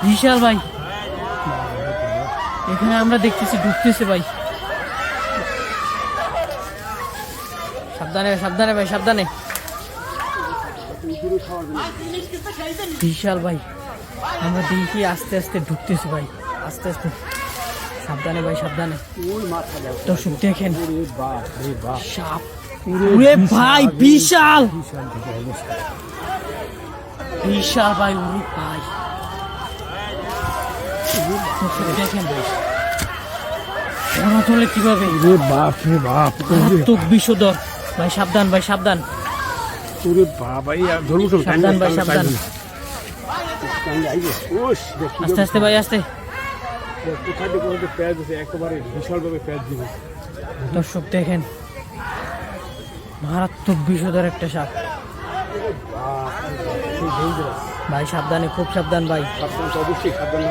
বিশাল ভাই, এখানে আমরা দেখতেছি ঢুকতেছে ভাই। সাবধানে সাবধানে ভাই, সাবধানে। বিশাল ভাই, আমরা দেখি আস্তে আস্তে ঢুকতেছি ভাই, আস্তে আস্তে। সাবধানে ভাই, সাবধানে। দর্শক দেখেন সাপ, ওরে ভাই বিশাল বিশাল ভাই, ওরে ভাই দেখেন ভাই চলে কিভাবে। মারাত্মক বিষধর ভাই, সাবধান ভাই, সাবধান। সাবধান ভাই, সাবধান। আস্তে আস্তে ভাই, আস্তে। দর্শক দেখেন মারাত্মক বিষধর একটা সাপ ভাই, সাবধানে, খুব সাবধান ভাই। অবশ্যই সাবধান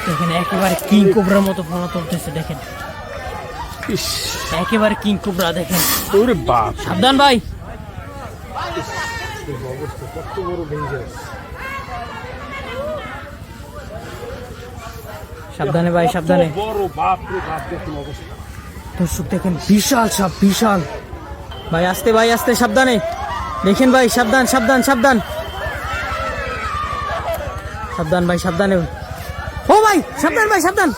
দেখেন একেবারে কিং কোবরার মতো ফোনা তুলতেছে, দেখেন একেবারে কিং কোবরা, দেখেন। সাবধান ভাই, সাবধানে ভাই, সাবধানে। দর্শক দেখেন বিশাল সাপ, বিশাল ভাই। আস্তে ভাই, আস্তে, সাবধানে দেখেন ভাই, সাবধান সাবধান সাবধান সাবধান ভাই, সাবধানে। ও ভাই, সাবধান ভাই, সাবধান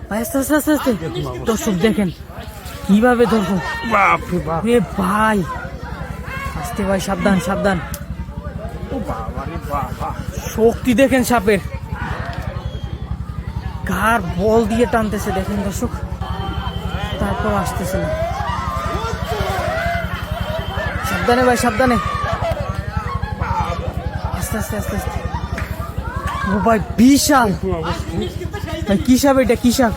ভাই, আস্তে আস্তে আস্তে আস্তে। দর্শক দেখেন কিভাবে ধরবো ভাই, আস্তে ভাই, সাবধান সাবধান। শক্তি দেখেন সাপের, ঘাড় বল দিয়ে টানতেছে, দেখেন দর্শক, তারপর আসতেছে না। সাবধানে ভাই, সাবধানে, আস্তে আস্তে আস্তে আস্তে। ও ভাই বিশাল ভাই, কি সাপ এটা, কি সাপ?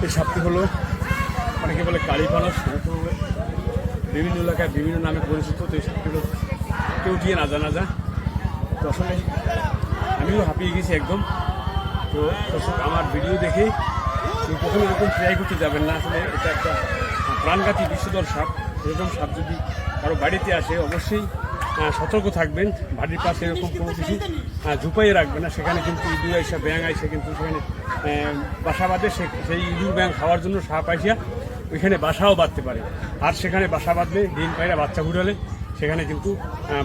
এই সাপটি হলো, অনেকে বলে কালীপালস, বিভিন্ন এলাকায় বিভিন্ন নামে পরিচিত। তো এই সাপটি হলো কেউটিয়ে নাজা নাজা। তো আসলে আমিও হাঁপিয়ে গেছি একদম। তো দর্শক আমার ভিডিও দেখে কখনো এরকম ট্রাই করতে যাবেন না। আসলে এটা একটা প্রাণঘাতী বিষধর সাপ। এরকম সাপ যদি কারো বাড়িতে আসে অবশ্যই সতর্ক থাকবেন। বাড়ির পাশে এরকম কোনো কিছু ঝুপাইয়ে রাখবেন না। সেখানে কিন্তু ইঁদুর আইসা, ব্যাঙ আইসা কিন্তু সেখানে বাসা বাঁধে। সেই ইঁদুর ব্যাঙ খাওয়ার জন্য সাপ আইসা ওইখানে বাসাও বাঁধতে পারে। আর সেখানে বাসা বাঁধলে, ডিম পায়রা বাচ্চা ঘুরালে সেখানে কিন্তু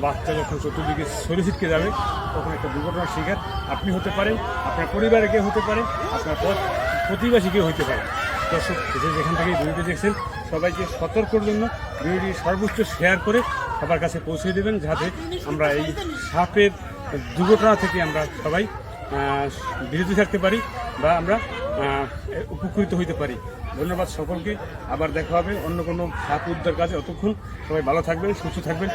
বাচ্চা যখন চতুর্দিকে ছড়িয়ে ছিটকে যাবে তখন একটা দুর্ঘটনার শিকার আপনি হতে পারেন, আপনার পরিবারে কেউ হতে পারে, আপনার প্রতিবেশী কেউ হতে পারে। দর্শক যেখান থেকে ভিডিওটি দেখছেন সবাইকে সতর্কর জন্য ভিডিওটি সর্বোচ্চ শেয়ার করে সবার কাছে পৌঁছে দেবেন, যাতে আমরা এই সাপের দুর্ঘটনা থেকে আমরা সবাই বিরত থাকতে পারি বা আমরা উপকৃত হইতে পারি। ধন্যবাদ সকলকে। আবার দেখা হবে অন্য কোনো সাপ উদ্ধার কাজে। অতক্ষণ সবাই ভালো থাকবেন, সুস্থ থাকবেন।